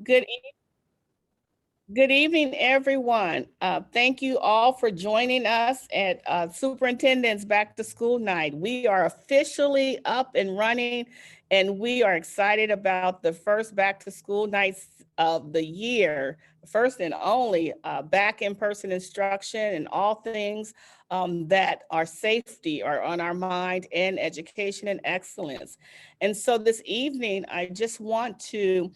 Good, good evening, everyone. Thank you all for joining us at Superintendent's Back to School Night. We are officially up and running, and we are excited about the first Back to School nights of the year, first and only back in person instruction and all things that are safety are on our mind and education and excellence. And so this evening, I just want to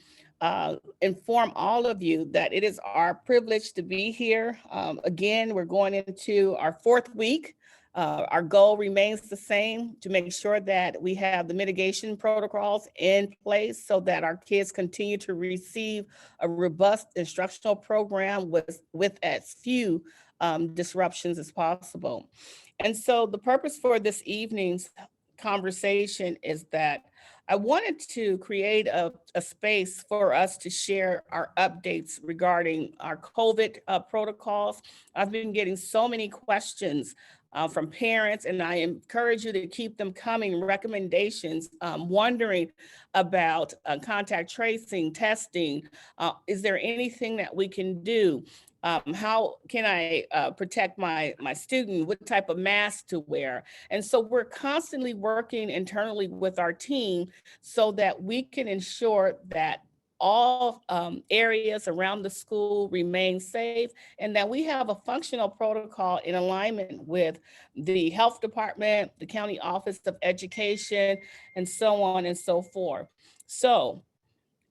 inform all of you that it is our privilege to be here. Again, we're going into our fourth week. Our goal remains the same to make sure that we have the mitigation protocols in place so that our kids continue to receive a robust instructional program with as few disruptions as possible. And so the purpose for this evening's conversation is that I wanted to create a space for us to share our updates regarding our COVID protocols. I've been getting so many questions from parents, and I encourage you to keep them coming. Recommendations, wondering about contact tracing, testing. Is there anything that we can do? How can I protect my student? What type of mask to wear? And so we're constantly working internally with our team so that we can ensure that all areas around the school remain safe and that we have a functional protocol in alignment with the health department, the county office of education, and so on and so forth. So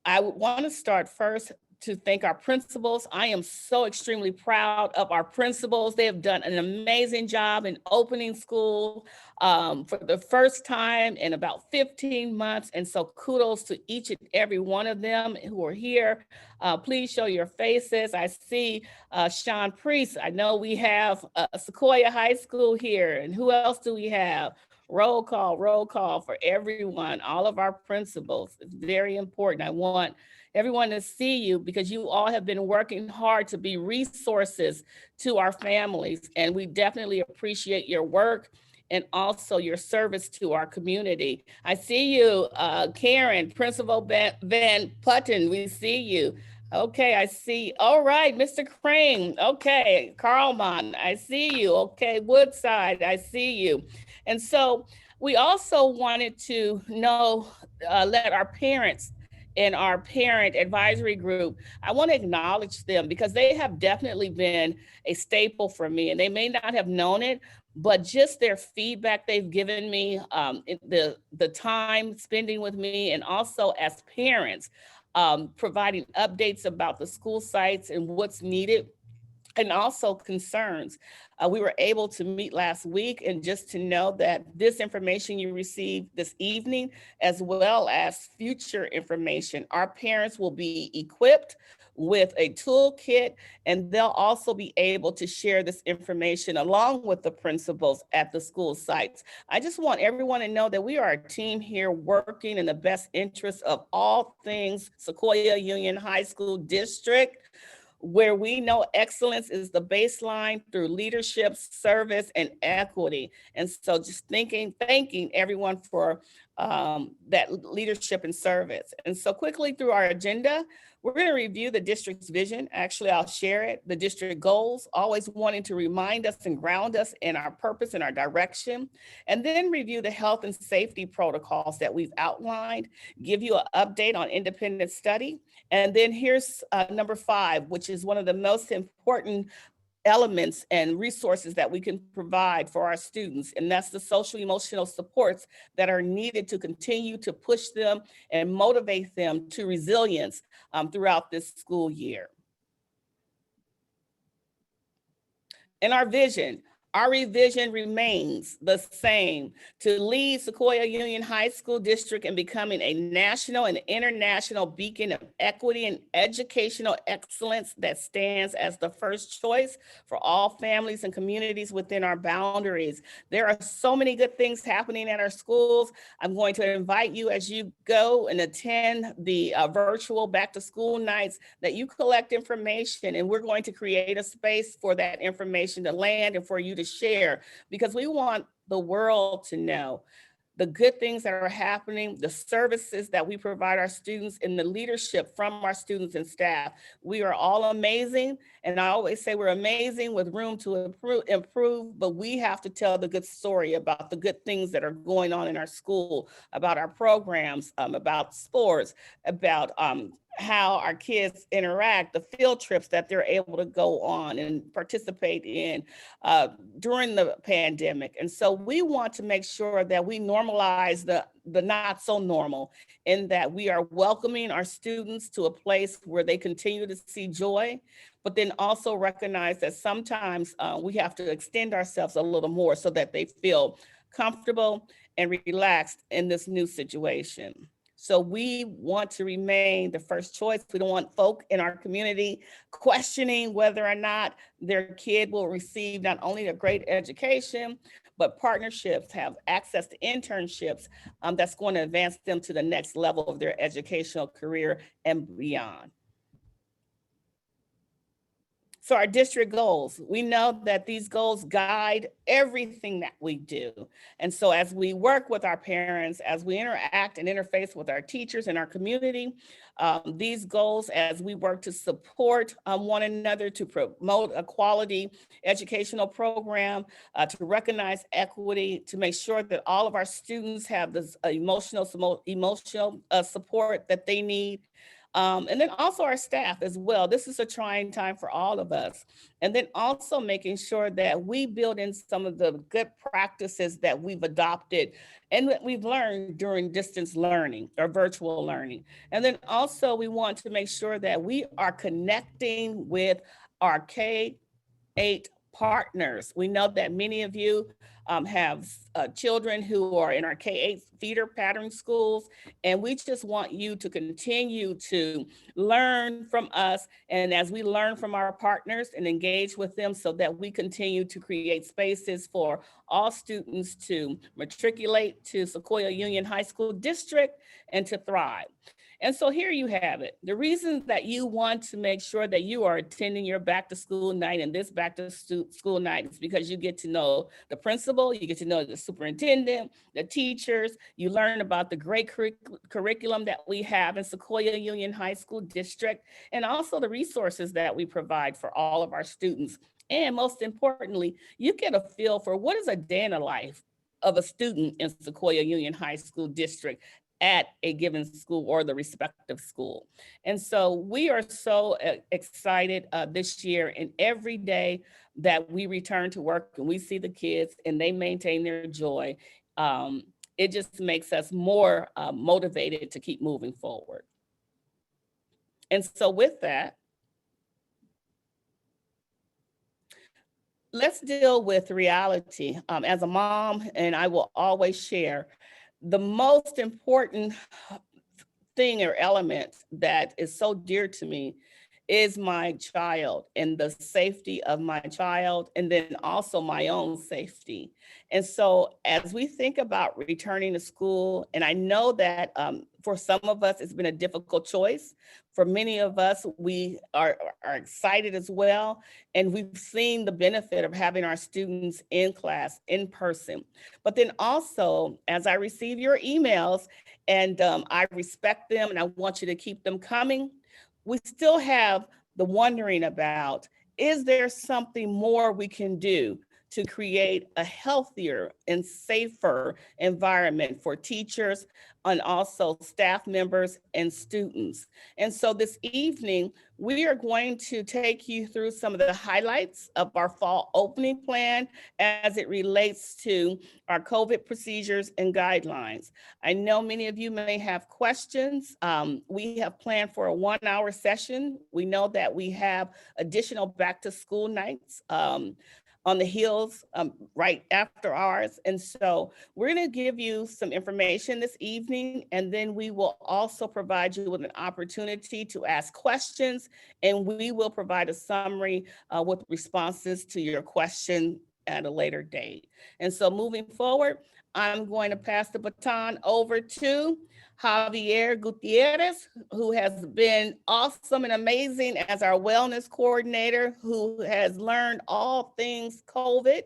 I would want to start first to thank our principals. I am so extremely proud of our principals. They have done an amazing job in opening school for the first time in about 15 months. And so kudos to each and every one of them who are here. Please show your faces. I see Sean Priest. I know we have Sequoia High School here. And who else do we have? Roll call for everyone, all of our principals. It's very important. I want everyone to see you because you all have been working hard to be resources to our families. And we definitely appreciate your work and also your service to our community. I see you, Karen, Principal Van Putten, we see you. Okay, I see. All right, Mr. Crane. Okay, Carlmont, I see you. Okay, Woodside, I see you. And so we also wanted to know, let our parents and our parent advisory group, I want to acknowledge them because they have definitely been a staple for me. And they may not have known it, but just their feedback they've given me, the time spending with me, and also as parents, providing updates about the school sites and what's needed and also concerns. We were able to meet last week and just to know that this information you received this evening, as well as future information, our parents will be equipped with a toolkit and they'll also be able to share this information along with the principals at the school sites. I just want everyone to know that we are a team here working in the best interest of all things Sequoia Union High School District, where we know excellence is the baseline through leadership, service, and equity. And so just thanking everyone for that leadership and service. And so quickly through our agenda, we're going to review the district's vision. Actually, I'll share it. The district goals, always wanting to remind us and ground us in our purpose and our direction. And then review the health and safety protocols that we've outlined, give you an update on independent study. And then here's number 5, which is one of the most important elements and resources that we can provide for our students. And that's the social emotional supports that are needed to continue to push them and motivate them to resilience throughout this school year. And our revision remains the same: to lead Sequoia Union High School District in becoming a national and international beacon of equity and educational excellence that stands as the first choice for all families and communities within our boundaries. There are so many good things happening at our schools. I'm going to invite you as you go and attend the virtual back to school nights that you collect information, and we're going to create a space for that information to land and for you to share, because we want the world to know the good things that are happening, the services that we provide our students, and the leadership from our students and staff. We are all amazing. And I always say we're amazing with room to improve, but we have to tell the good story about the good things that are going on in our school, about our programs, about sports, about how our kids interact, the field trips that they're able to go on and participate in during the pandemic. And so we want to make sure that we normalize the not so normal, in that we are welcoming our students to a place where they continue to see joy, but then also recognize that sometimes we have to extend ourselves a little more so that they feel comfortable and relaxed in this new situation. So we want to remain the first choice. We don't want folk in our community questioning whether or not their kid will receive not only a great education, but partnerships, have access to internships that's going to advance them to the next level of their educational career and beyond. So our district goals, we know that these goals guide everything that we do. And so as we work with our parents, as we interact and interface with our teachers and our community, these goals, as we work to support one another, to promote a quality educational program, to recognize equity, to make sure that all of our students have this emotional support that they need. And then also our staff as well. This is a trying time for all of us. And then also making sure that we build in some of the good practices that we've adopted and that we've learned during distance learning or virtual learning. And then also we want to make sure that we are connecting with our K-8 partners. We know that many of you have children who are in our K-8 feeder pattern schools, and we just want you to continue to learn from us, and as we learn from our partners and engage with them, so that we continue to create spaces for all students to matriculate to Sequoia Union High School District and to thrive. And so here you have it. The reason that you want to make sure that you are attending your back to school night and this back to school night is because you get to know the principal, you get to know the superintendent, the teachers, you learn about the great curriculum that we have in Sequoia Union High School District, and also the resources that we provide for all of our students. And most importantly, you get a feel for what is a day in the life of a student in Sequoia Union High School District at a given school or the respective school. And so we are so excited this year, and every day that we return to work and we see the kids and they maintain their joy, it just makes us more motivated to keep moving forward. And so with that, let's deal with reality. As a mom, and I will always share, the most important thing or element that is so dear to me is my child and the safety of my child, and then also my own safety. And so as we think about returning to school, and I know that for some of us, it's been a difficult choice. For many of us, we are excited as well. And we've seen the benefit of having our students in class, in person. But then also, as I receive your emails, and I respect them and I want you to keep them coming, we still have the wondering about, is there something more we can do to create a healthier and safer environment for teachers and also staff members and students? And so this evening, we are going to take you through some of the highlights of our fall opening plan as it relates to our COVID procedures and guidelines. I know many of you may have questions. We have planned for a 1-hour session. We know that we have additional back to school nights on the heels right after ours. And so we're going to give you some information this evening, and then we will also provide you with an opportunity to ask questions, and we will provide a summary with responses to your question at a later date. And so moving forward, I'm going to pass the baton over to Javier Gutierrez, who has been awesome and amazing as our wellness coordinator, who has learned all things COVID,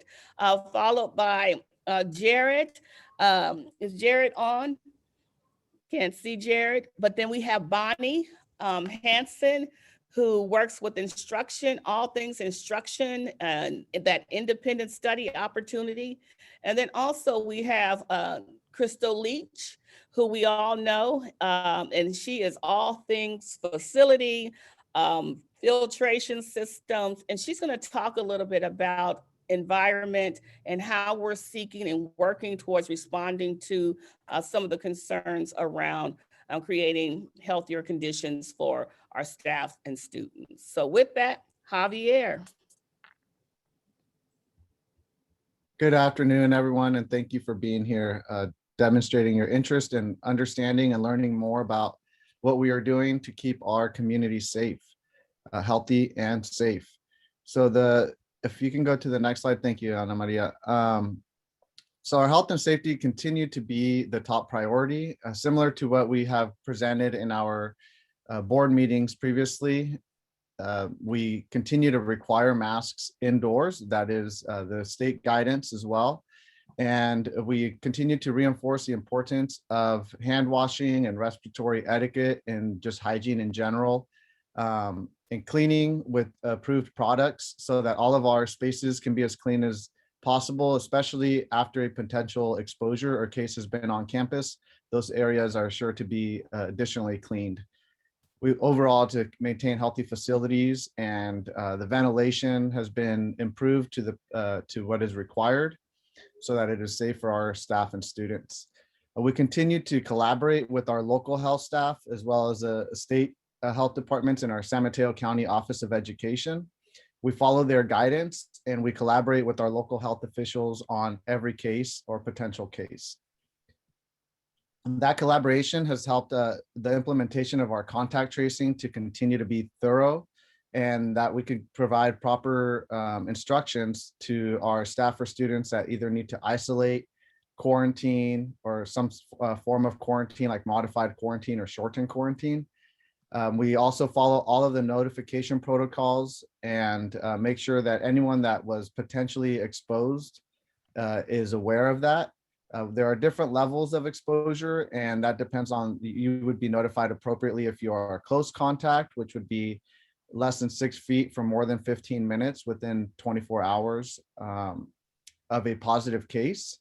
followed by Jared, Is Jared on? Can't see Jared, but then we have Bonnie Hanson, who works with instruction, all things instruction, and that independent study opportunity. And then also we have Crystal Leach, who we all know, and she is all things facility, filtration systems, and she's going to talk a little bit about environment and how we're seeking and working towards responding to some of the concerns around creating healthier conditions for our staff and students. So with that, Javier. Good afternoon, everyone, and thank you for being here, demonstrating your interest in understanding and learning more about what we are doing to keep our community safe, healthy and safe. So if you can go to the next slide, thank you, Ana Maria. So our health and safety continue to be the top priority, similar to what we have presented in our board meetings previously. We continue to require masks indoors. That is the state guidance as well. And we continue to reinforce the importance of hand washing and respiratory etiquette and just hygiene in general, and cleaning with approved products so that all of our spaces can be as clean as possible, especially after a potential exposure or case has been on campus. Those areas are sure to be additionally cleaned. We overall to maintain healthy facilities, and the ventilation has been improved to what is required so that it is safe for our staff and students. We continue to collaborate with our local health staff as well as state health departments in our San Mateo County Office of Education. We follow their guidance and we collaborate with our local health officials on every case or potential case. That collaboration has helped the implementation of our contact tracing to continue to be thorough, and that we could provide proper instructions to our staff or students that either need to isolate, quarantine, or some form of quarantine like modified quarantine or shortened quarantine. We also follow all of the notification protocols and make sure that anyone that was potentially exposed is aware of that. There are different levels of exposure, and that depends on, you would be notified appropriately if you are close contact, which would be less than 6 feet for more than 15 minutes within 24 hours of a positive case.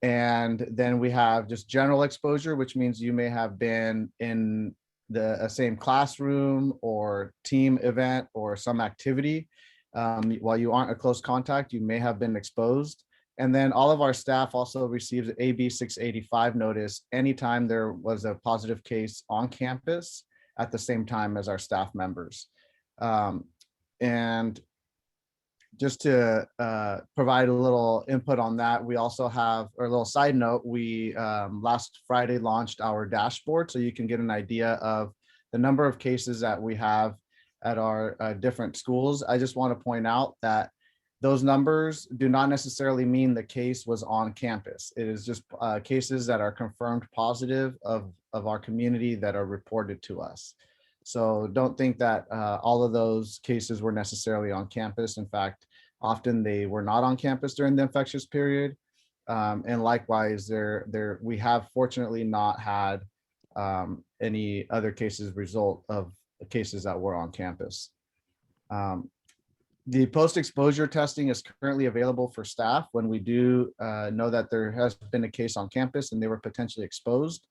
And then we have just general exposure, which means you may have been in the same classroom or team event or some activity. While you aren't a close contact, you may have been exposed. And then all of our staff also receives an AB 685 notice anytime there was a positive case on campus at the same time as our staff members. And just to provide a little input on that, we also have, or a little side note, we last Friday launched our dashboard so you can get an idea of the number of cases that we have at our different schools. I just want to point out that those numbers do not necessarily mean the case was on campus. It is just cases that are confirmed positive of our community that are reported to us. So don't think that all of those cases were necessarily on campus. In fact, often they were not on campus during the infectious period. And likewise, we have fortunately not had any other cases result of cases that were on campus. The post-exposure testing is currently available for staff when we do know that there has been a case on campus and they were potentially exposed.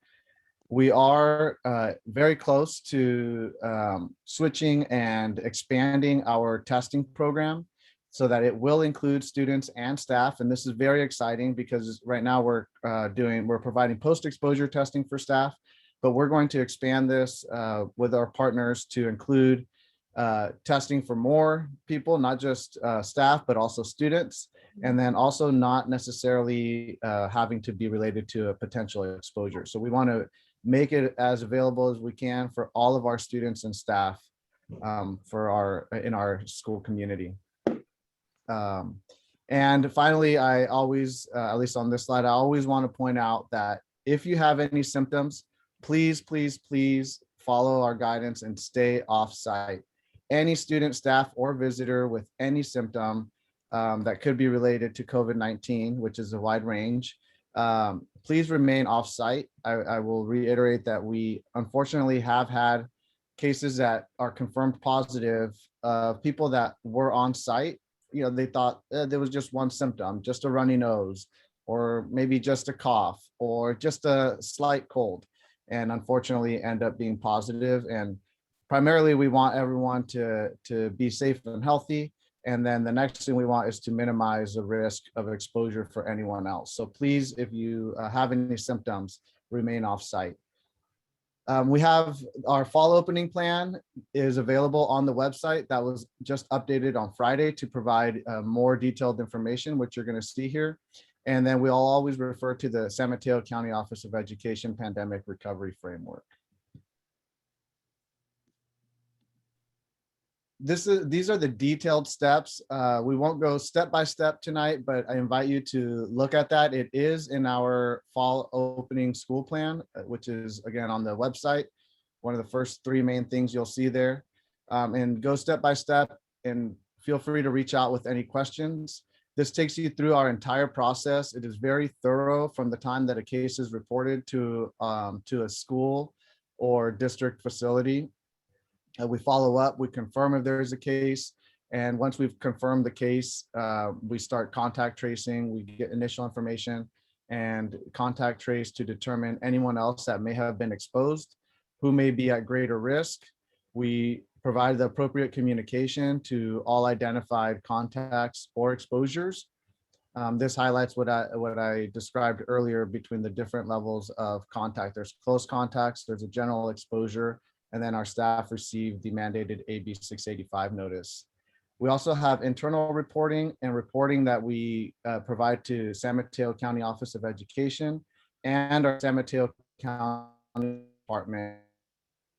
We are very close to switching and expanding our testing program so that it will include students and staff. And this is very exciting because right now we're providing post-exposure testing for staff, but we're going to expand this with our partners to include testing for more people, not just staff, but also students, and then also not necessarily having to be related to a potential exposure. So we want to make it as available as we can for all of our students and staff in our school community. And finally, I always, at least on this slide, I always want to point out that if you have any symptoms, please, please, please follow our guidance and stay off site. Any student, staff, or visitor with any symptom that could be related to COVID-19, which is a wide range, Please remain off-site. I will reiterate that we unfortunately have had cases that are confirmed positive of people that were on site. They thought there was just one symptom, just a runny nose, or maybe just a cough, or just a slight cold, and unfortunately end up being positive. And primarily, we want everyone to be safe and healthy. And then the next thing we want is to minimize the risk of exposure for anyone else. So please, if you have any symptoms, remain off-site. We have our fall opening plan is available on the website. That was just updated on Friday to provide more detailed information, which you're going to see here. And then we'll always refer to the San Mateo County Office of Education Pandemic Recovery Framework. These are the detailed steps. We won't go step by step tonight, but I invite you to look at that. It is in our fall opening school plan, which is again on the website. One of the first three main things you'll see there, and go step by step, and feel free to reach out with any questions. This takes you through our entire process. It is very thorough from the time that a case is reported to a school or district facility. We follow up, we confirm if there is a case. And once we've confirmed the case, we start contact tracing, we get initial information and contact trace to determine anyone else that may have been exposed, who may be at greater risk. We provide the appropriate communication to all identified contacts or exposures. This highlights what I described earlier between the different levels of contact. There's close contacts, there's a general exposure, and then our staff received the mandated AB 685 notice. We also have internal reporting and reporting that we provide to San Mateo County Office of Education and our San Mateo County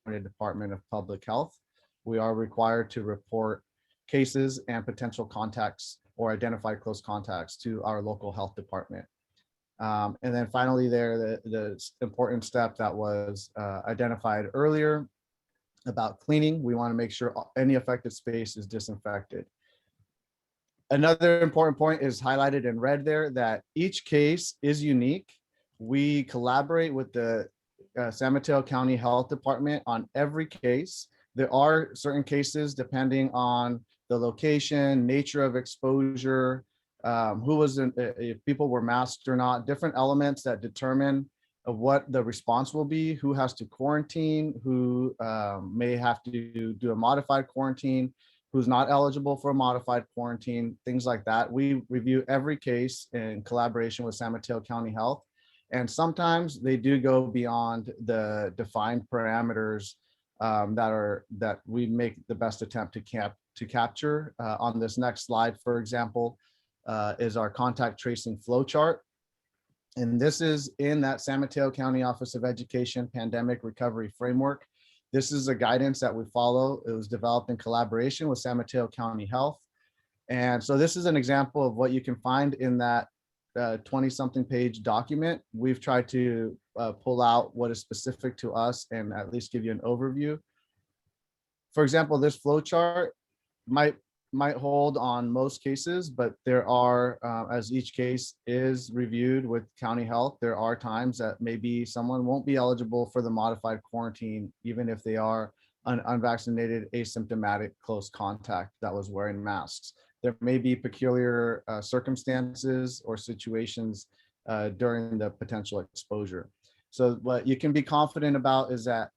Department of Public Health. We are required to report cases and potential contacts or identify close contacts to our local health department. And then finally there, the important step that was identified earlier about cleaning. We want to make sure any affected space is disinfected. Another important point is highlighted in red there, that each case is unique. We collaborate with the San Mateo County Health Department on every case. There are certain cases depending on the location, nature of exposure, if people were masked or not, different elements that determine of what the response will be, who has to quarantine, who may have to do a modified quarantine, who's not eligible for a modified quarantine, things like that. We review every case in collaboration with San Mateo County Health. And sometimes they do go beyond the defined parameters that we make the best attempt to capture. On this next slide, for example, is our contact tracing flow chart. And this is in that San Mateo County Office of Education Pandemic Recovery Framework. This is a guidance that we follow. It was developed in collaboration with San Mateo County Health. And so this is an example of what you can find in that 20-something page document. We've tried to pull out what is specific to us and at least give you an overview. For example, this flow chart might hold on most cases, but there are, as each case is reviewed with county health, there are times that maybe someone won't be eligible for the modified quarantine, even if they are an unvaccinated, asymptomatic close contact that was wearing masks. There may be peculiar circumstances or situations during the potential exposure. So what you can be confident about is that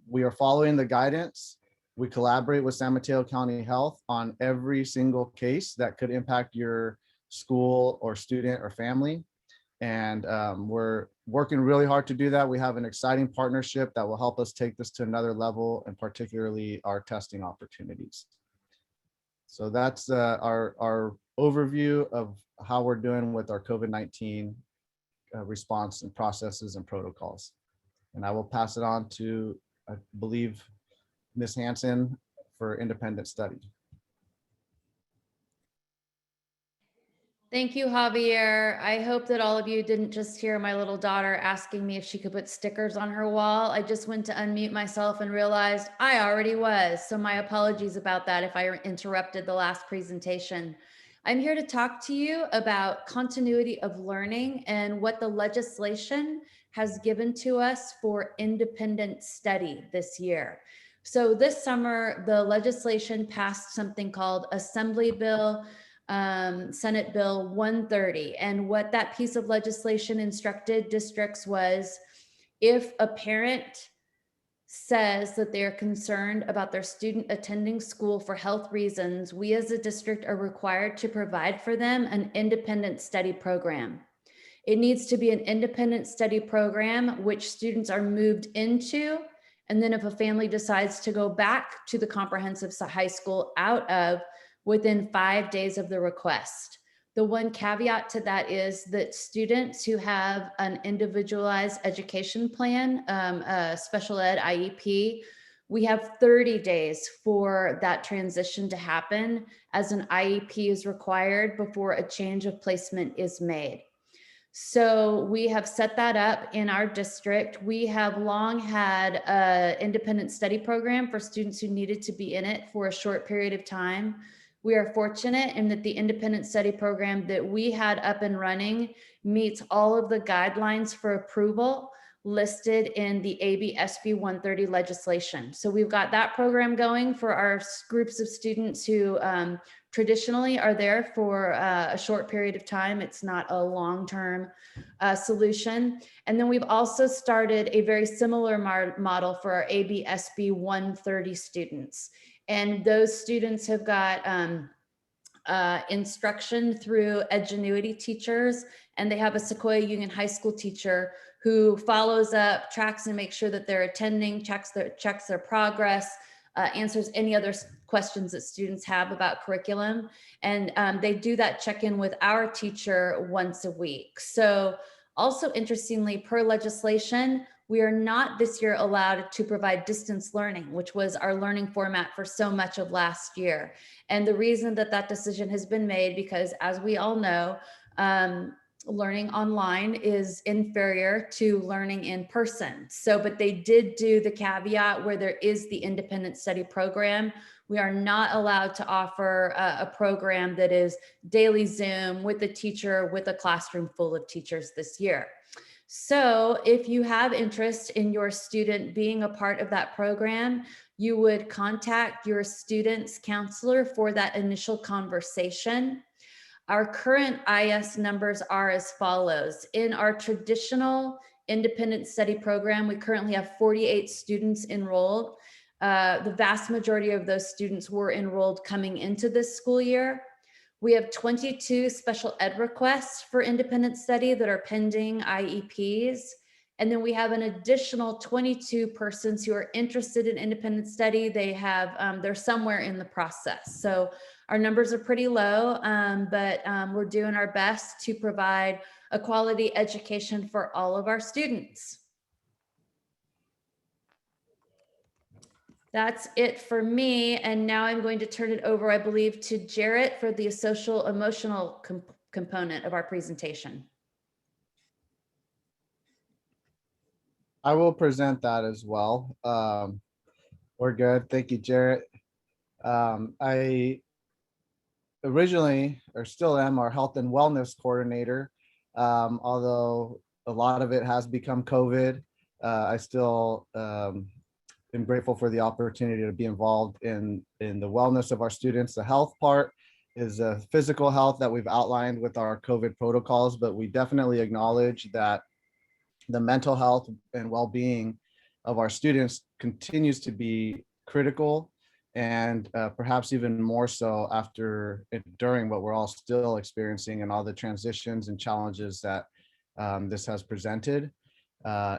we are following the guidance. We collaborate with San Mateo County Health on every single case that could impact your school or student or family. And we're working really hard to do that. We have an exciting partnership that will help us take this to another level, and particularly our testing opportunities. So that's our overview of how we're doing with our COVID-19 response and processes and protocols. And I will pass it on to, I believe, Ms. Hansen for independent study. Thank you, Javier. I hope that all of you didn't just hear my little daughter asking me if she could put stickers on her wall. I just went to unmute myself and realized I already was. So my apologies about that if I interrupted the last presentation. I'm here to talk to you about continuity of learning and what the legislation has given to us for independent study this year. So this summer, the legislation passed something called Assembly Bill, Senate Bill 130. And what that piece of legislation instructed districts was, if a parent says that they are concerned about their student attending school for health reasons, we as a district are required to provide for them an independent study program. It needs to be an independent study program which students are moved into. And then if a family decides to go back to the comprehensive high school out of, within 5 days of the request. The one caveat to that is that students who have an individualized education plan, a special ed IEP, we have 30 days for that transition to happen, as an IEP is required before a change of placement is made. So we have set that up in our district. We have long had an independent study program for students who needed to be in it for a short period of time. We are fortunate in that the independent study program that we had up and running meets all of the guidelines for approval listed in the AB SB 130 legislation. So we've got that program going for our groups of students who traditionally are there for a short period of time. It's not a long-term solution. And then we've also started a very similar model for our AB SB 130 students. And those students have got instruction through Edgenuity teachers, and they have a Sequoia Union High School teacher who follows up, tracks and makes sure that they're attending, checks their progress, answers any other questions that students have about curriculum. And they do that check-in with our teacher once a week. So also interestingly, per legislation, we are not this year allowed to provide distance learning, which was our learning format for so much of last year. And the reason that that decision has been made, because as we all know, learning online is inferior to learning in person. So, but they did do the caveat where there is the independent study program. We are not allowed to offer a program that is daily Zoom with a teacher, with a classroom full of teachers this year. So if you have interest in your student being a part of that program, you would contact your student's counselor for that initial conversation. Our current IS numbers are as follows. In our traditional independent study program, we currently have 48 students enrolled. The vast majority of those students were enrolled coming into this school year. We have 22 special ed requests for independent study that are pending IEPs. And then we have an additional 22 persons who are interested in independent study. They're somewhere in the process. So our numbers are pretty low, but we're doing our best to provide a quality education for all of our students. That's it for me. And now I'm going to turn it over, I believe, to Jarrett for the social emotional component of our presentation. I will present that as well. We're good. Thank you, Jarrett. I originally, or still am, our health and wellness coordinator. Although a lot of it has become COVID, I still am grateful for the opportunity to be involved in the wellness of our students. The health part is a physical health that we've outlined with our COVID protocols, but we definitely acknowledge that the mental health and well-being of our students continues to be critical, and perhaps even more so during what we're all still experiencing and all the transitions and challenges that this has presented.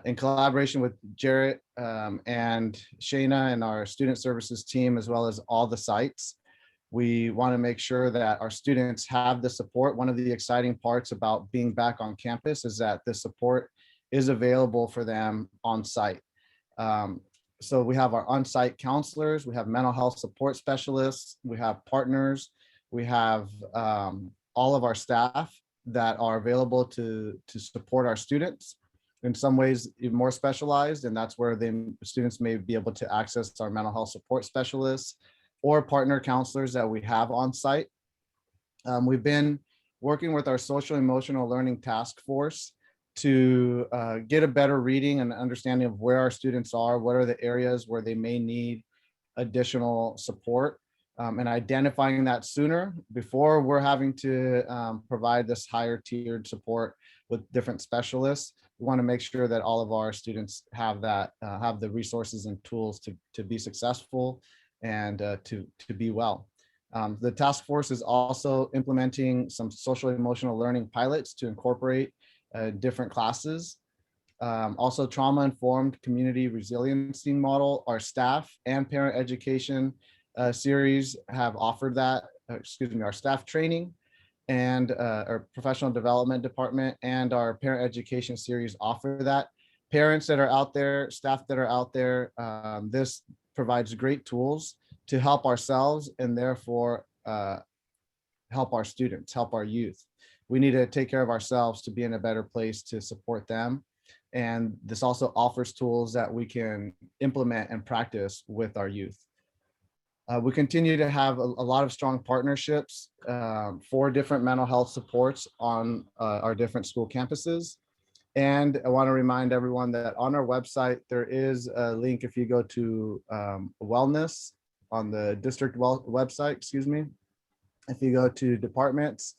In collaboration with Jarrett and Shayna and our student services team, as well as all the sites, we want to make sure that our students have the support. One of the exciting parts about being back on campus is that the support is available for them on site. So we have our on-site counselors, we have mental health support specialists, we have partners, we have all of our staff that are available to support our students. In some ways even more specialized, and that's where the students may be able to access our mental health support specialists or partner counselors that we have on site. We've been working with our social emotional learning task force to get a better reading and understanding of where our students are, what are the areas where they may need additional support, and identifying that sooner before we're having to provide this higher tiered support with different specialists. We want to make sure that all of our students have that, have the resources and tools to be successful and to be well. The task force is also implementing some social emotional learning pilots to incorporate different classes. Also, trauma-informed community resiliency model. Our staff and parent education series have offered that, our staff training and our professional development department and our parent education series offer that. Parents that are out there, staff that are out there, this provides great tools to help ourselves and therefore help our students, help our youth. We need to take care of ourselves to be in a better place to support them. And this also offers tools that we can implement and practice with our youth. We continue to have a lot of strong partnerships for different mental health supports on our different school campuses. And I want to remind everyone that on our website, there is a link if you go to wellness on the district website, if you go to departments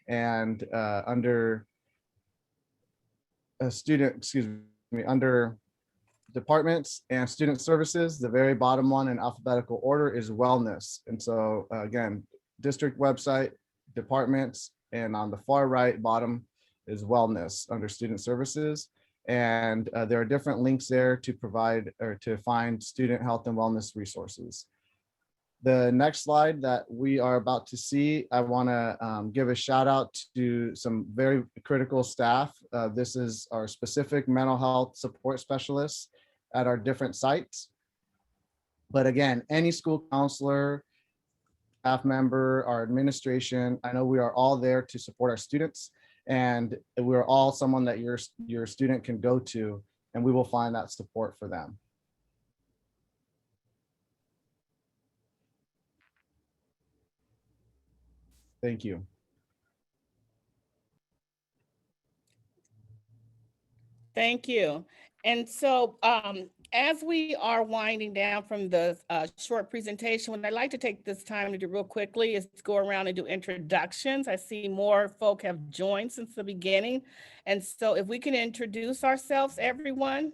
and under under departments and student services, the very bottom one in alphabetical order is wellness. And so again, district website, departments, and on the far right bottom is wellness under student services. And there are different links there to provide or to find student health and wellness resources. The next slide that we are about to see, I want to give a shout out to some very critical staff. This is our specific mental health support specialists at our different sites. But again, any school counselor, staff member, our administration, I know we are all there to support our students, and we're all someone that your student can go to, and we will find that support for them. Thank you. Thank you. And so as we are winding down from the short presentation, what I'd like to take this time to do real quickly is go around and do introductions. I see more folk have joined since the beginning. And so if we can introduce ourselves, everyone.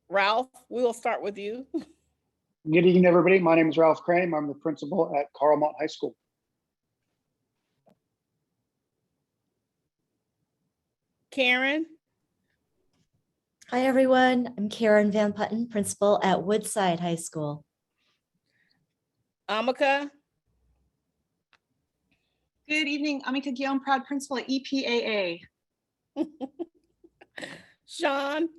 Ralph, we will start with you. Good evening, everybody. My name is Ralph Crane. I'm the principal at Carlmont High School. Karen. Hi, everyone. I'm Karen Van Putten, principal at Woodside High School. Amika. Good evening, Amika Guillaume, proud principal at EPAA. Sean.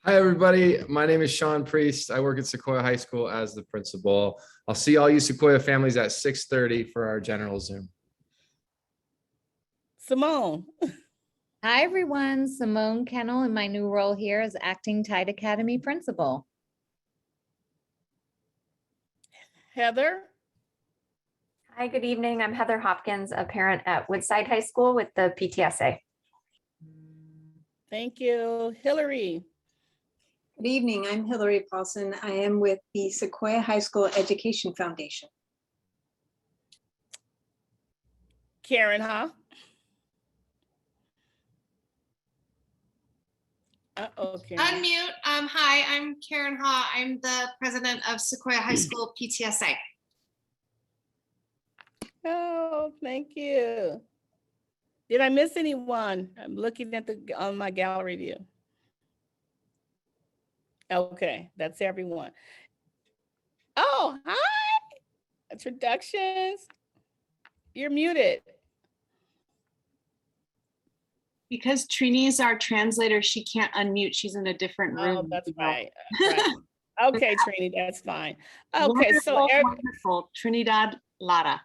Hi, everybody. My name is Sean Priest. I work at Sequoia High School as the principal. I'll see all you Sequoia families at 6:30 for our general Zoom. Simone. Hi, everyone. Simone Kennel in my new role here as acting Tide Academy principal. Heather. Hi, good evening. I'm Heather Hopkins, a parent at Woodside High School with the PTSA. Thank you. Hillary. Good evening. I'm Hillary Paulson. I am with the Sequoia High School Education Foundation. Karen, huh? Okay. Unmute. Hi, I'm Karen Ha. I'm the president of Sequoia High School PTSA. Oh, thank you. Did I miss anyone? I'm looking at on my gallery view. Okay, that's everyone. Oh, hi. Introductions. You're muted. Because Trini is our translator, she can't unmute. She's in a different room. Oh, that's right. Right. Okay, Trini, that's fine. Okay, Wonderful, wonderful. Trinidad Lara.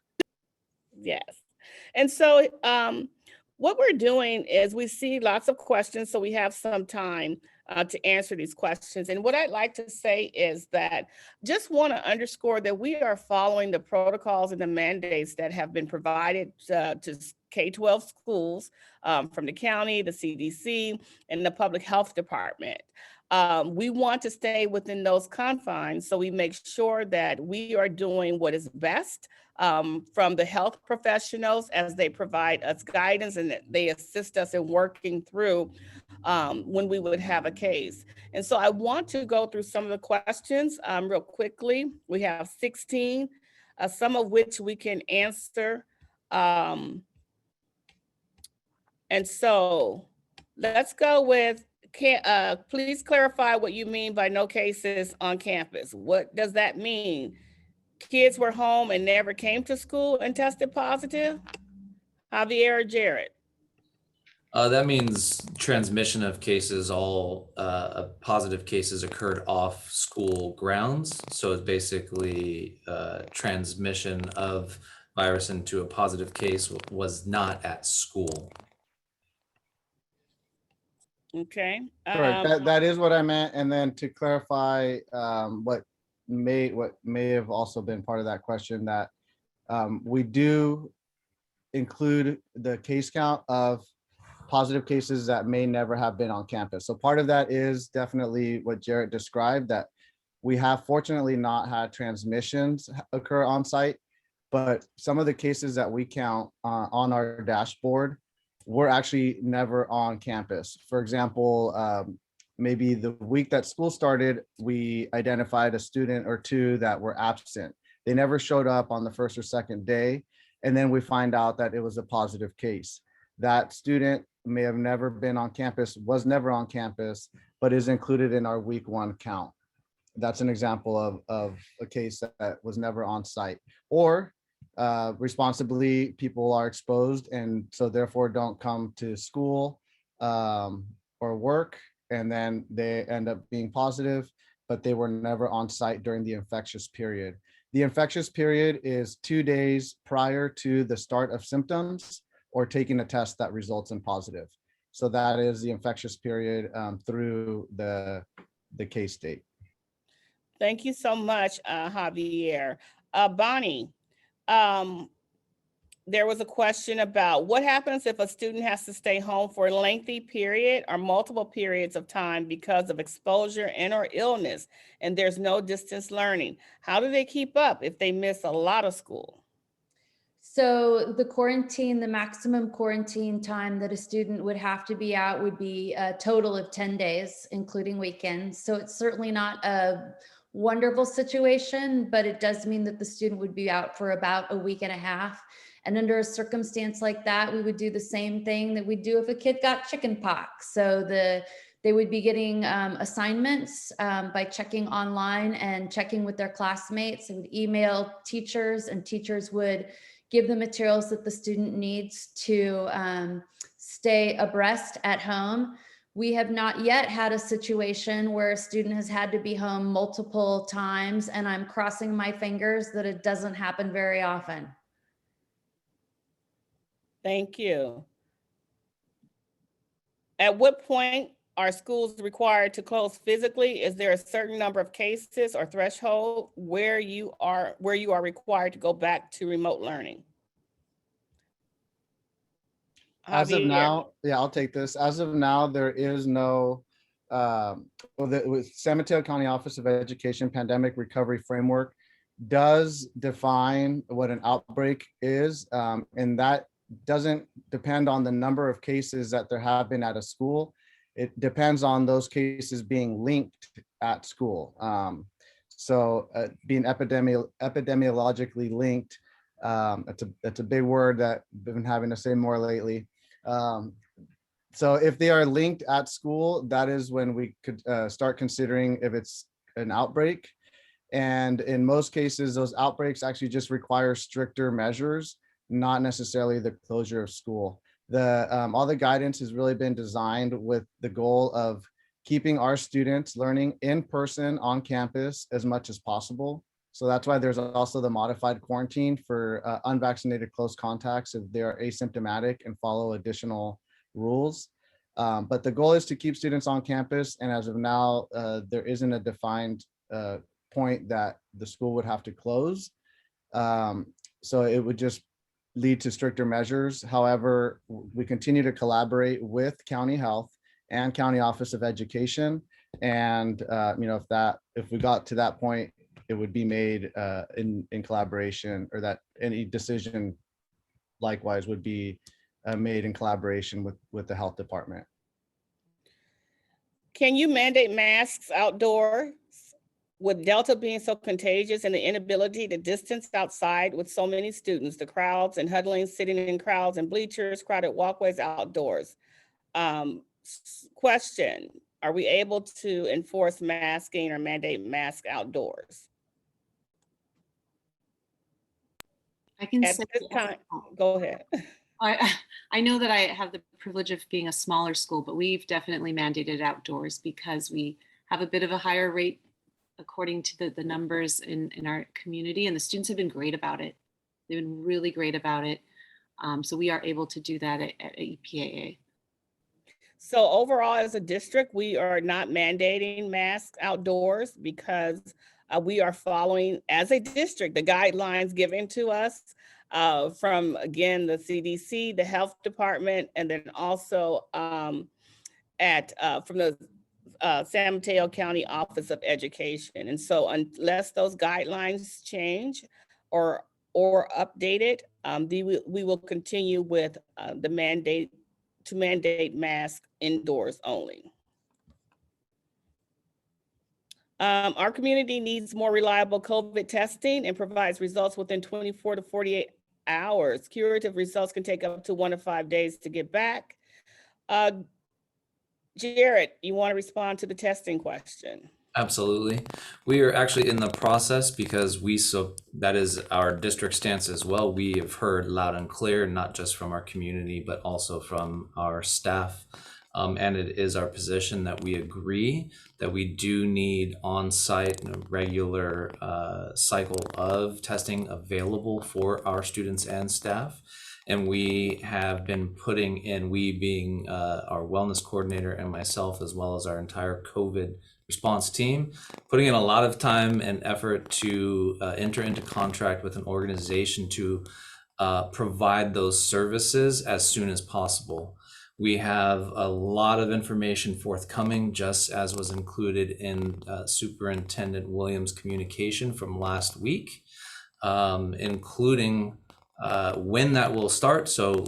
Yes. And so what we're doing is we see lots of questions, so we have some time to answer these questions. And what I'd like to say is that just want to underscore that we are following the protocols and the mandates that have been provided to K-12 schools from the county, the CDC, and the public health department. We want to stay within those confines, so we make sure that we are doing what is best from the health professionals as they provide us guidance and that they assist us in working through when we would have a case. And so I want to go through some of the questions real quickly. We have 16, some of which we can answer. And so let's go with, please clarify what you mean by no cases on campus. What does that mean? Kids were home and never came to school and tested positive? Javier or Jared? That means transmission of cases, all positive cases occurred off school grounds. So it's basically transmission of virus into a positive case was not at school. Okay. Correct. That is what I meant. And then to clarify what may have also been part of that question, that we do include the case count of positive cases that may never have been on campus. So part of that is definitely what Jarrett described, that we have fortunately not had transmissions occur on site, but some of the cases that we count on our dashboard were actually never on campus. For example, maybe the week that school started, we identified a student or two that were absent. They never showed up on the first or second day. And then we find out that it was a positive case. That student may have never been on campus, was never on campus, but is included in our week 1 count. That's an example of a case that was never on site. Or responsibly, people are exposed and so therefore don't come to school or work, and then they end up being positive, but they were never on site during the infectious period. The infectious period is 2 days prior to the start of symptoms or taking a test that results in positive. So that is the infectious period through the case date. Thank you so much, Javier. Bonnie, there was a question about what happens if a student has to stay home for a lengthy period or multiple periods of time because of exposure and or illness, and there's no distance learning. How do they keep up if they miss a lot of school? So the maximum quarantine time that a student would have to be out would be a total of 10 days, including weekends. So it's certainly not a wonderful situation, but it does mean that the student would be out for about a week and a half. And under a circumstance like that, we would do the same thing that we'd do if a kid got chicken pox. So they would be getting assignments by checking online and checking with their classmates. They would email teachers, and teachers would give the materials that the student needs to stay abreast at home. We have not yet had a situation where a student has had to be home multiple times, and I'm crossing my fingers that it doesn't happen very often. Thank you. At what point are schools required to close physically? Is there a certain number of cases or threshold where you are required to go back to remote learning? As of Javier. now, yeah, I'll take this. As of now, there is no, with San Mateo County Office of Education Pandemic Recovery Framework does define what an outbreak is, and that doesn't depend on the number of cases that there have been at a school. It depends on those cases being linked at school. Being epidemiologically linked, that's a big word that I've been having to say more lately. So if they are linked at school, that is when we could start considering if it's an outbreak. And in most cases, those outbreaks actually just require stricter measures, not necessarily the closure of school. All the guidance has really been designed with the goal of keeping our students learning in person on campus as much as possible. So that's why there's also the modified quarantine for unvaccinated close contacts if they are asymptomatic and follow additional rules. But the goal is to keep students on campus. And as of now, there isn't a defined point that the school would have to close. So it would just lead to stricter measures. However, we continue to collaborate with County Health and County Office of Education. And if we got to that point, it would be made in collaboration, or that any decision likewise would be made in collaboration with the health department. Can you mandate masks outdoors? With Delta being so contagious and the inability to distance outside with so many students, the crowds and huddling, sitting in crowds and bleachers, crowded walkways outdoors. Question, are we able to enforce masking or mandate mask outdoors? I can At say this time, go ahead. I know that I have the privilege of being a smaller school, but we've definitely mandated outdoors because we have a bit of a higher rate according to the numbers in our community, and the students have been great about it. They've been really great about it. So we are able to do that at EPAA. So overall, as a district, we are not mandating masks outdoors because we are following, as a district, the guidelines given to us from, again, the CDC, the health department, and then also from the San Mateo County Office of Education. And so unless those guidelines change or updated, we will continue with the mandate masks indoors only. Our community needs more reliable COVID testing and provides results within 24 to 48 hours. Curative results can take up to 1 to 5 days to get back. Jared, you want to respond to the testing question? Absolutely. We are actually in the process because that is our district stance as well. We have heard loud and clear, not just from our community, but also from our staff. And it is our position that we agree that we do need on-site and a regular cycle of testing available for our students and staff. And we have been putting in, we being our wellness coordinator and myself, as well as our entire COVID response team, putting in a lot of time and effort to enter into contract with an organization to provide those services as soon as possible. We have a lot of information forthcoming, just as was included in Superintendent Williams' communication from last week, including when that will start. So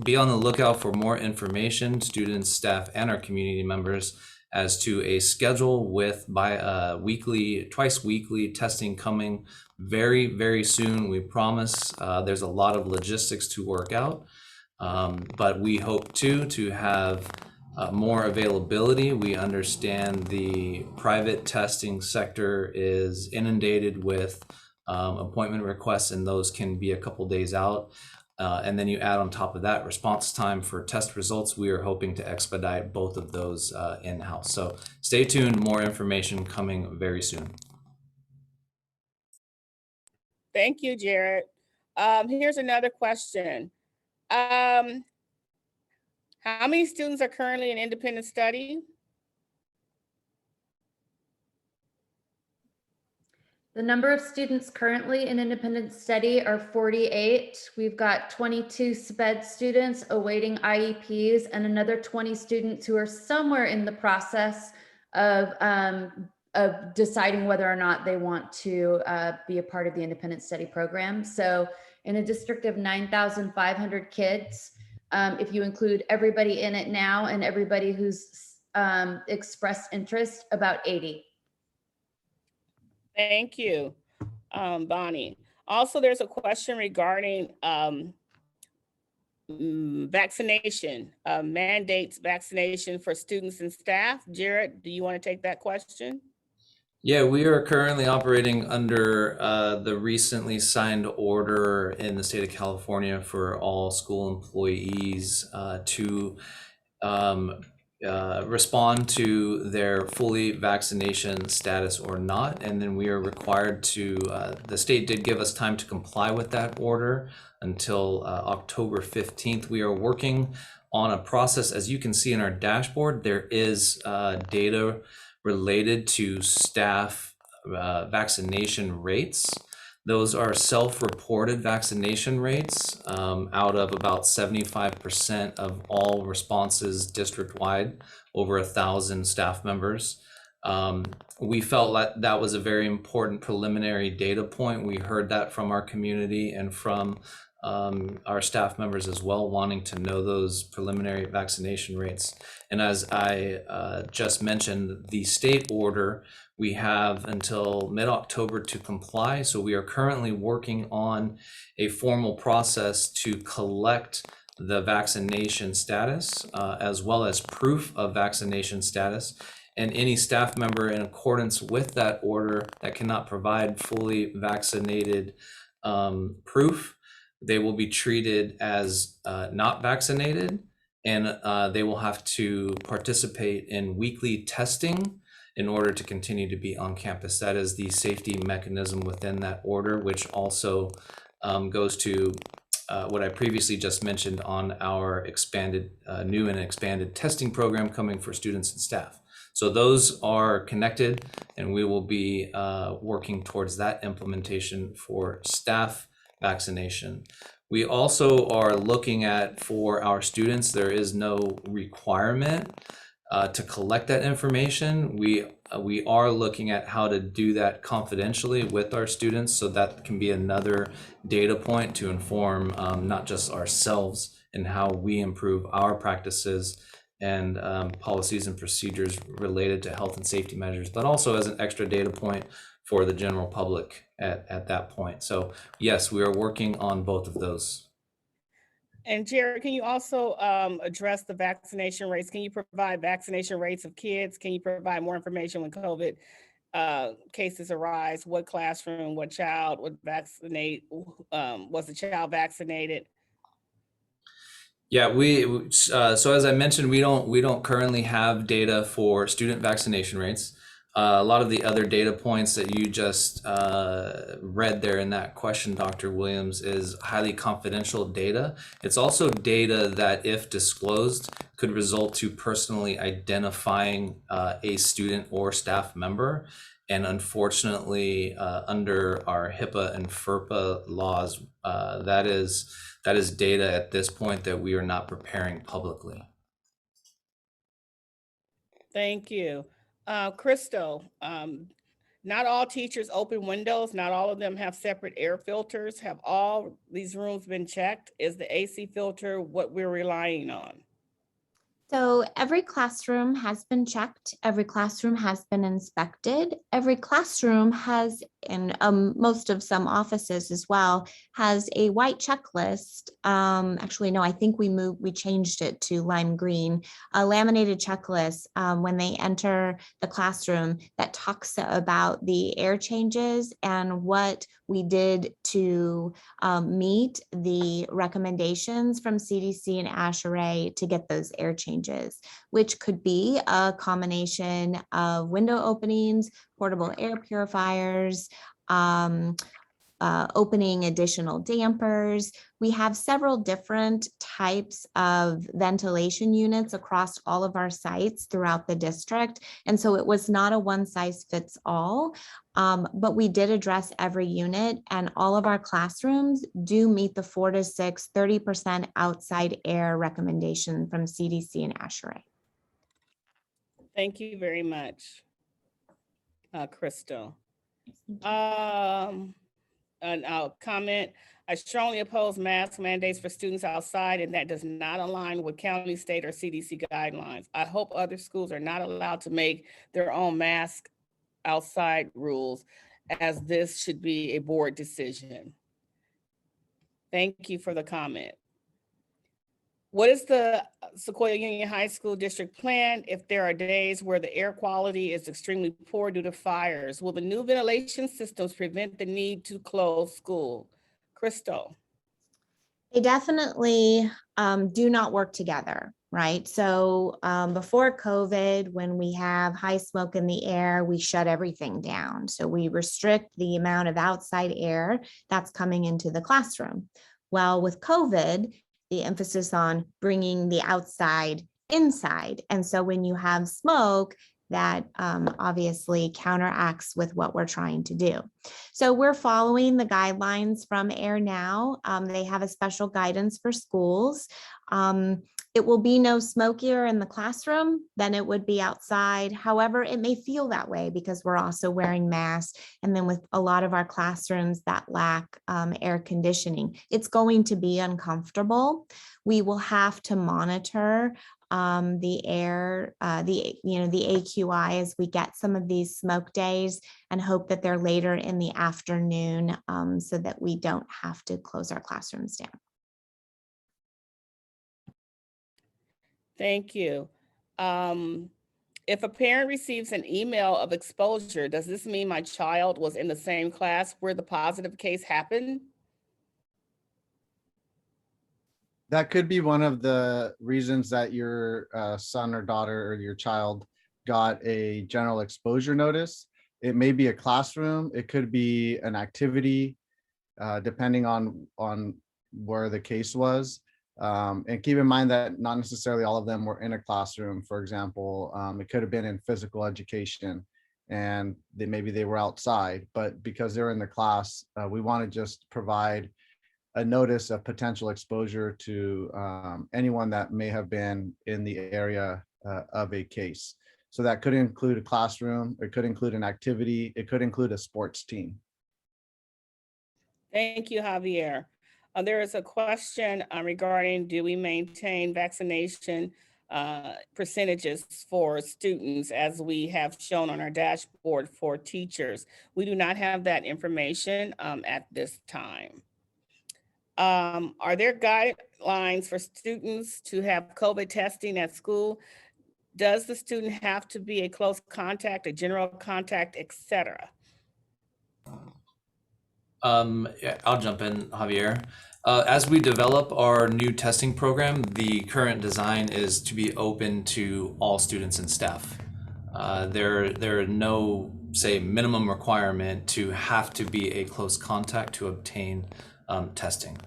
be on the lookout for more information, students, staff, and our community members, as to a schedule with twice weekly testing coming very, very soon. We promise. There's a lot of logistics to work out, but we hope to have more availability. We understand the private testing sector is inundated with appointment requests, and those can be a couple days out. And then you add on top of that response time for test results. We are hoping to expedite both of those in-house. So stay tuned, more information coming very soon. Thank you, Jared. Here's another question. How many students are currently in independent study? The number of students currently in independent study are 48. We've got 22 SPED students awaiting IEPs and another 20 students who are somewhere in the process of deciding whether or not they want to be a part of the independent study program. So in a district of 9,500 kids, if you include everybody in it now and everybody who's expressed interest, about 80. Thank you, Bonnie. Also, there's a question regarding vaccination, mandates vaccination for students and staff. Jared, do you want to take that question? Yeah, we are currently operating under the recently signed order in the state of California for all school employees to respond to their fully vaccination status or not. And then we are required to, the state did give us time to comply with that order until October 15th. We are working on a process. As you can see in our dashboard, there is data related to staff vaccination rates. Those are self-reported vaccination rates out of about 75% of all responses district-wide, over 1,000 staff members. We felt that that was a very important preliminary data point. We heard that from our community and from our staff members as well, wanting to know those preliminary vaccination rates. And as I just mentioned, the state order, we have until mid-October to comply. So we are currently working on a formal process to collect the vaccination status, as well as proof of vaccination status. And any staff member in accordance with that order that cannot provide fully vaccinated proof, they will be treated as not vaccinated, and they will have to participate in weekly testing in order to continue to be on campus. That is the safety mechanism within that order, which also goes to what I previously just mentioned on our expanded, new and expanded testing program coming for students and staff. So those are connected, and we will be working towards that implementation for staff vaccination. We also are looking at, for our students, there is no requirement to collect that information. We are looking at how to do that confidentially with our students, so that can be another data point to inform not just ourselves and how we improve our practices and policies and procedures related to health and safety measures, but also as an extra data point for the general public at that point. So yes, we are working on both of those. And Jared, can you also address the vaccination rates? Can you provide vaccination rates of kids? Can you provide more information when COVID cases arise? What classroom, what child would vaccinate? Was the child vaccinated? Yeah, so as I mentioned, we don't currently have data for student vaccination rates. A lot of the other data points that you just read there in that question, Dr. Williams, is highly confidential data. It's also data that, if disclosed, could result to personally identifying a student or staff member. And unfortunately, under our HIPAA and FERPA laws, that is data at this point that we are not preparing publicly. Thank you. Crystal, not all teachers open windows. Not all of them have separate air filters. Have all these rooms been checked? Is the AC filter what we're relying on? So every classroom has been checked. Every classroom has been inspected. Every classroom has, and most of some offices as well, has a white checklist. Actually, no, I think we changed it to lime green, a laminated checklist when they enter the classroom that talks about the air changes and what we did to meet the recommendations from CDC and ASHRAE to get those air changes, which could be a combination of window openings, portable air purifiers, opening additional dampers. We have several different types of ventilation units across all of our sites throughout the district. And so it was not a one size fits all, but we did address every unit, and all of our classrooms do meet the 4 to 6, 30% outside air recommendation from CDC and ASHRAE. Thank you very much, Crystal. And I'll comment, I strongly oppose mask mandates for students outside, and that does not align with county, state, or CDC guidelines. I hope other schools are not allowed to make their own mask outside rules, as this should be a board decision. Thank you for the comment. What is the Sequoia Union High School District plan if there are days where the air quality is extremely poor due to fires? Will the new ventilation systems prevent the need to close school? Crystal. They definitely do not work together, right? So before COVID, when we have high smoke in the air, we shut everything down. So we restrict the amount of outside air that's coming into the classroom. Well, with COVID, the emphasis on bringing the outside inside. And so when you have smoke, that obviously counteracts with what we're trying to do. So we're following the guidelines from Air Now. They have a special guidance for schools. It will be no smokier in the classroom than it would be outside. However, it may feel that way because we're also wearing masks. And then with a lot of our classrooms that lack air conditioning, it's going to be uncomfortable. We will have to monitor the air, the AQI as we get some of these smoke days, and hope that they're later in the afternoon so that we don't have to close our classrooms down. Thank you. If a parent receives an email of exposure, does this mean my child was in the same class where the positive case happened? That could be one of the reasons that your son or daughter or your child got a general exposure notice. It may be a classroom, it could be an activity, depending on where the case was. And keep in mind that not necessarily all of them were in a classroom. For example, it could have been in physical education and maybe they were outside, but because they're in the class, we want to just provide a notice of potential exposure to anyone that may have been in the area of a case. So that could include a classroom, it could include an activity, it could include a sports team. Thank you, Javier. There is a question regarding, do we maintain vaccination percentages for students as we have shown on our dashboard for teachers? We do not have that information at this time. Are there guidelines for students to have COVID testing at school? Does the student have to be a close contact, a general contact, etc.? Yeah, I'll jump in, Javier. As we develop our new testing program, the current design is to be open to all students and staff. There are no, say, minimum requirement to have to be a close contact to obtain testing.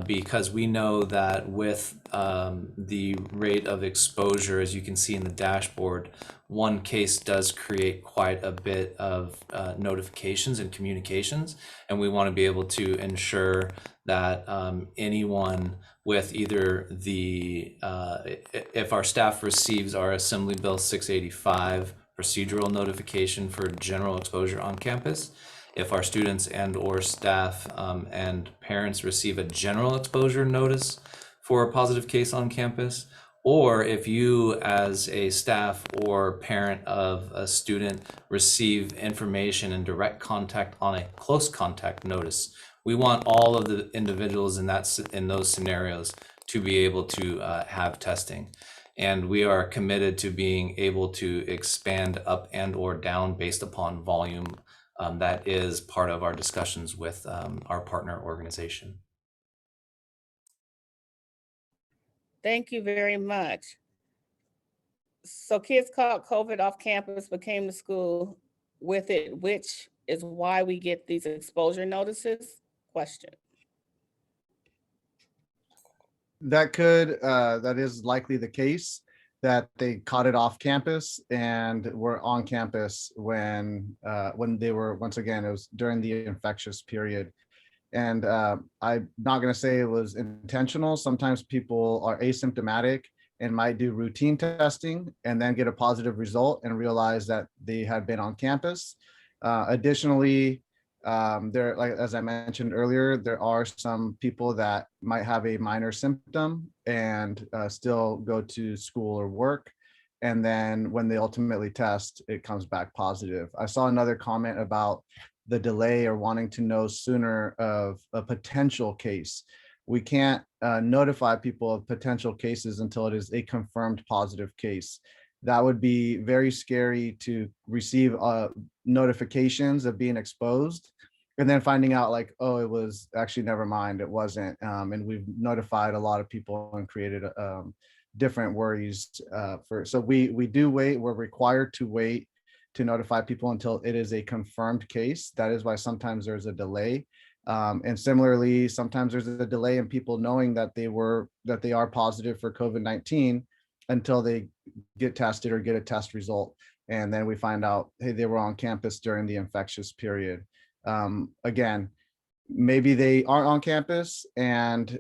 Because we know that with the rate of exposure, as you can see in the dashboard, one case does create quite a bit of notifications and communications, and we want to be able to ensure that anyone with either the, if our staff receives our Assembly Bill 685 procedural notification for general exposure on campus, if our students and or staff and parents receive a general exposure notice for a positive case on campus, or if you as a staff or parent of a student receive information in direct contact on a close contact notice, we want all of the individuals in those scenarios to be able to have testing. And we are committed to being able to expand up and or down based upon volume. That is part of our discussions with our partner organization. Thank you very much. So kids caught COVID off campus but came to school with it, which is why we get these exposure notices? Question. That is likely the case, that they caught it off campus and were on campus when they were, once again, it was during the infectious period. And I'm not going to say it was intentional. Sometimes people are asymptomatic and might do routine testing and then get a positive result and realize that they had been on campus. Additionally, there, like as I mentioned earlier, there are some people that might have a minor symptom and still go to school or work. And then when they ultimately test, it comes back positive. I saw another comment about the delay or wanting to know sooner of a potential case. We can't notify people of potential cases until it is a confirmed positive case. That would be very scary to receive notifications of being exposed and then finding out like, oh, it was actually, never mind, it wasn't. And we've notified a lot of people and created different worries so we do wait. We're required to wait to notify people until it is a confirmed case. That is why sometimes there's a delay. And similarly, sometimes there's a delay in people knowing that they are positive for COVID-19 until they get tested or get a test result. And then we find out, hey, they were on campus during the infectious period. Again, maybe they aren't on campus, and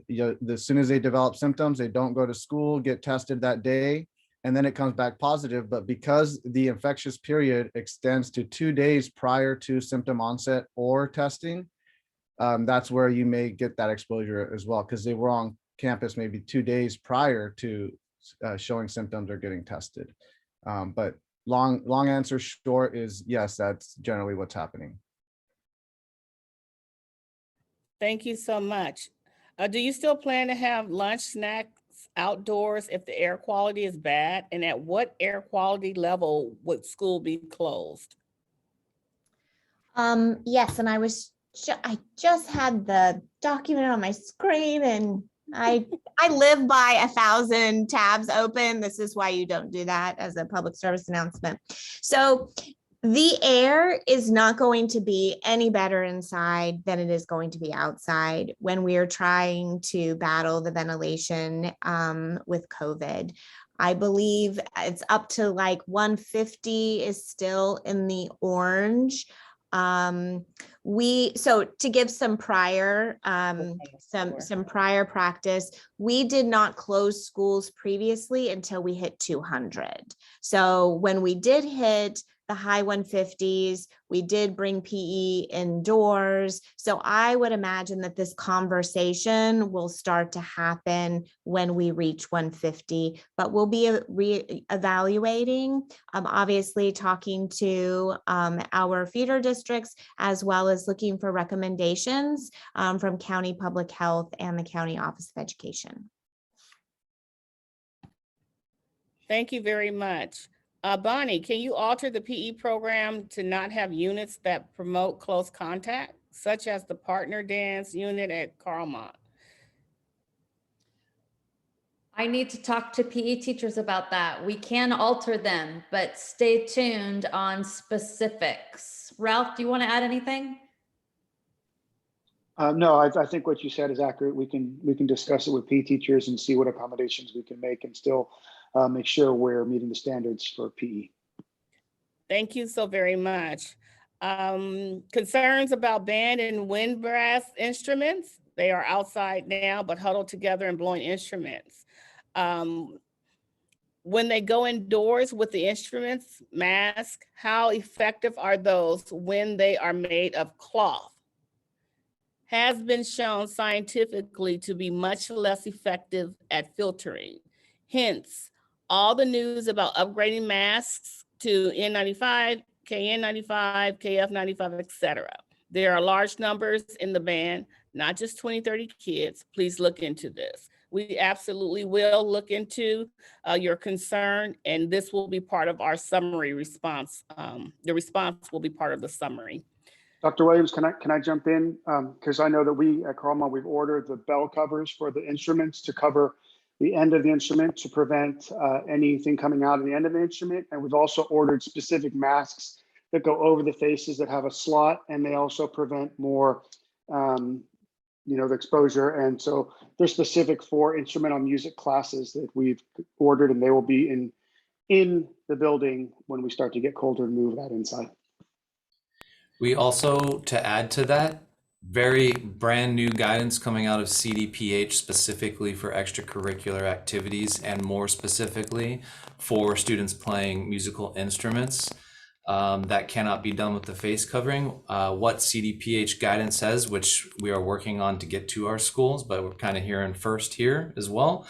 as soon as they develop symptoms, they don't go to school, get tested that day, and then it comes back positive. But because the infectious period extends to 2 days prior to symptom onset or testing, that's where you may get that exposure as well, because they were on campus maybe 2 days prior to showing symptoms or getting tested. But long answer short is yes, that's generally what's happening. Thank you so much. Do you still plan to have lunch, snacks outdoors if the air quality is bad? And at what air quality level would school be closed? Yes, and I just had the document on my screen, and I live by 1,000 tabs open. This is why you don't do that as a public service announcement. So the air is not going to be any better inside than it is going to be outside when we are trying to battle the ventilation with COVID. I believe it's up to like 150 is still in the orange. So to give some prior some prior practice, we did not close schools previously until we hit 200. So when we did hit the high 150s, we did bring PE indoors. So I would imagine that this conversation will start to happen when we reach 150, but we'll be re-evaluating, obviously talking to our feeder districts, as well as looking for recommendations from County Public Health and the County Office of Education. Thank you very much. Bonnie, can you alter the PE program to not have units that promote close contact, such as the partner dance unit at Carlmont? I need to talk to PE teachers about that. We can alter them, but stay tuned on specifics. Ralph, do you want to add anything? No, I think what you said is accurate. We can discuss it with PE teachers and see what accommodations we can make and still make sure we're meeting the standards for PE. Thank you so very much. Concerns about band and wind brass instruments. They are outside now, but huddled together and blowing instruments. When they go indoors with the instruments, mask, how effective are those when they are made of cloth? Has been shown scientifically to be much less effective at filtering. Hence, all the news about upgrading masks to N95, KN95, KF95, etc. There are large numbers in the band, not just 20, 30 kids. Please look into this. We absolutely will look into your concern, and this will be part of our summary response. The response will be part of the summary. Dr. Williams, can I jump in? Because I know that we at Carlmont, we've ordered the bell covers for the instruments to cover the end of the instrument to prevent anything coming out of the end of the instrument. And we've also ordered specific masks that go over the faces that have a slot, and they also prevent more, the exposure. And so they're specific for instrumental music classes that we've ordered, and they will be in the building when we start to get colder and move that inside. We also, to add to that, very brand new guidance coming out of CDPH specifically for extracurricular activities and more specifically for students playing musical instruments that cannot be done with the face covering. What CDPH guidance says, which we are working on to get to our schools, but we're kind of hearing first here as well.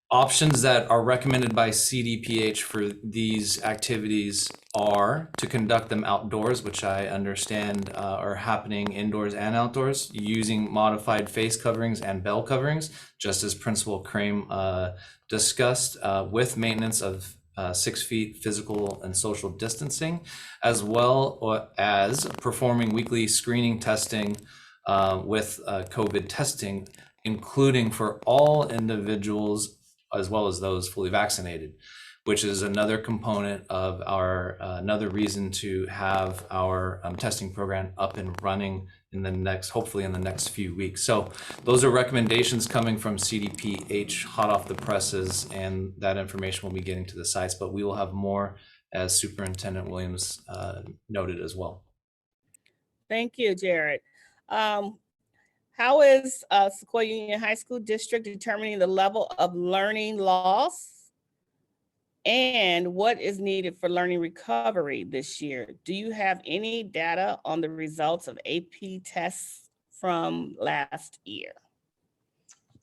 Options that are recommended by CDPH for these activities are to conduct them outdoors, which I understand are happening indoors and outdoors, using modified face coverings and bell coverings, just as Principal Crane discussed, with maintenance of 6 feet physical and social distancing, as well as performing weekly screening testing with COVID testing, including for all individuals as well as those fully vaccinated. which is another component of our, another reason to have our testing program up and running in the next, hopefully in the next few weeks. So those are recommendations coming from CDPH, hot off the presses, and that information will be getting to the sites, but we will have more, as Superintendent Williams noted as well. Thank you, Jared. How is Sequoia Union High School District determining the level of learning loss? And what is needed for learning recovery this year? Do you have any data on the results of AP tests from last year?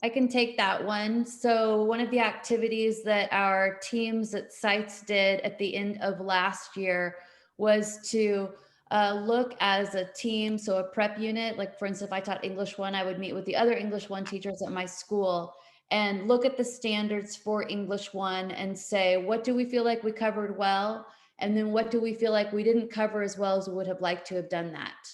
I can take that one. So one of the activities that our teams at sites did at the end of last year was to look as a team, so a prep unit, like for instance, if I taught English 1, I would meet with the other English 1 teachers at my school and look at the standards for English 1 and say, what do we feel like we covered well? And then what do we feel like we didn't cover as well as we would have liked to have done that?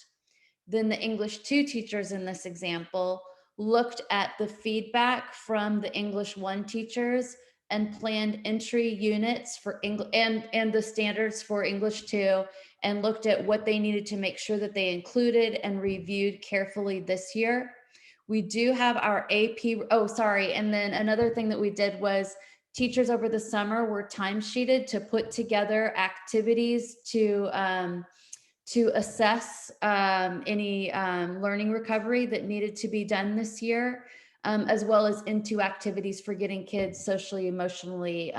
Then the English 2 teachers in this example looked at the feedback from the English 1 teachers and planned entry units for English and the standards for English 2, and looked at what they needed to make sure that they included and reviewed carefully this year. We do have our AP, and then another thing that we did was teachers over the summer were timesheeted to put together activities to assess any learning recovery that needed to be done this year, as well as into activities for getting kids socially, emotionally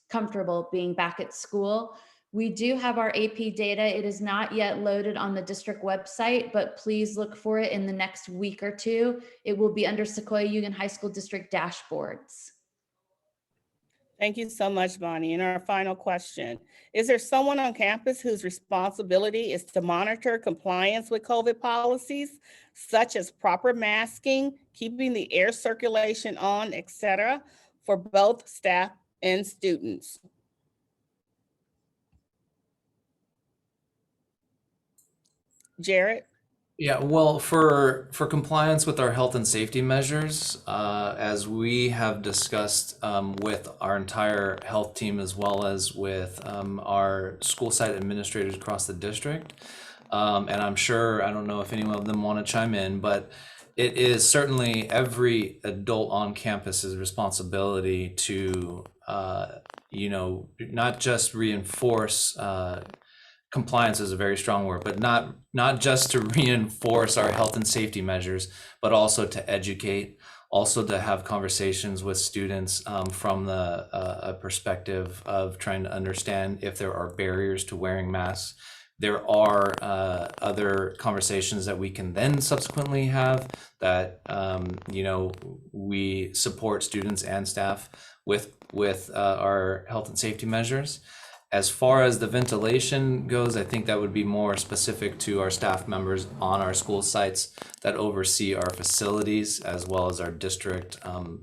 comfortable being back at school. We do have our AP data. It is not yet loaded on the district website, but please look for it in the next week or two. It will be under Sequoia Union High School District dashboards. Thank you so much, Bonnie. And our final question, is there someone on campus whose responsibility is to monitor compliance with COVID policies, such as proper masking, keeping the air circulation on, etc., for both staff and students? Jared? Yeah, well, for compliance with our health and safety measures, as we have discussed with our entire health team, as well as with our school site administrators across the district, and I'm sure, I don't know if any of them want to chime in, but it is certainly every adult on campus's responsibility to, not just reinforce compliance is a very strong word, but not just to reinforce our health and safety measures, but also to educate, also to have conversations with students from a perspective of trying to understand if there are barriers to wearing masks. There are other conversations that we can then subsequently have that, we support students and staff with our health and safety measures. As far as the ventilation goes, I think that would be more specific to our staff members on our school sites that oversee our facilities, as well as our district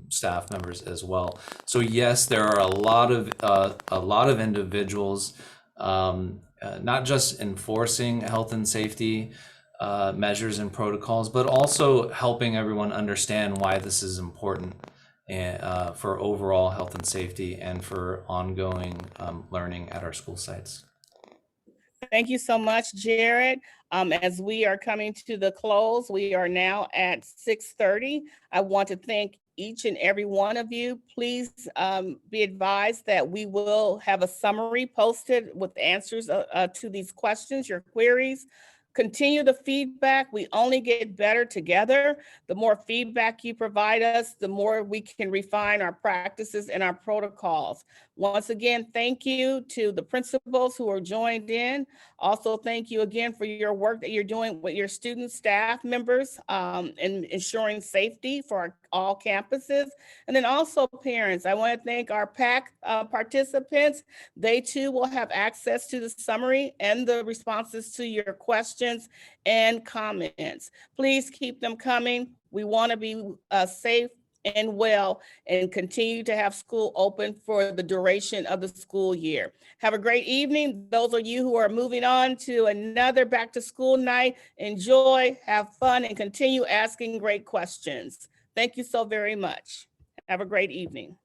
staff members as well. So yes, there are a lot of individuals, not just enforcing health and safety measures and protocols, but also helping everyone understand why this is important. And for overall health and safety and for ongoing learning at our school sites. Thank you so much, Jared. As we are coming to the close, we are now at 6:30. I want to thank each and every one of you. Please be advised that we will have a summary posted with answers to these questions, your queries. Continue the feedback. We only get better together. The more feedback you provide us, the more we can refine our practices and our protocols. Once again, thank you to the principals who are joined in. Also, thank you again for your work that you're doing with your student staff members in ensuring safety for all campuses. And then also parents, I want to thank our PAC participants. They too will have access to the summary and the responses to your questions and comments. Please keep them coming. We want to be safe and well and continue to have school open for the duration of the school year. Have a great evening. Those of you who are moving on to another back to school night, enjoy, have fun, and continue asking great questions. Thank you so very much. Have a great evening.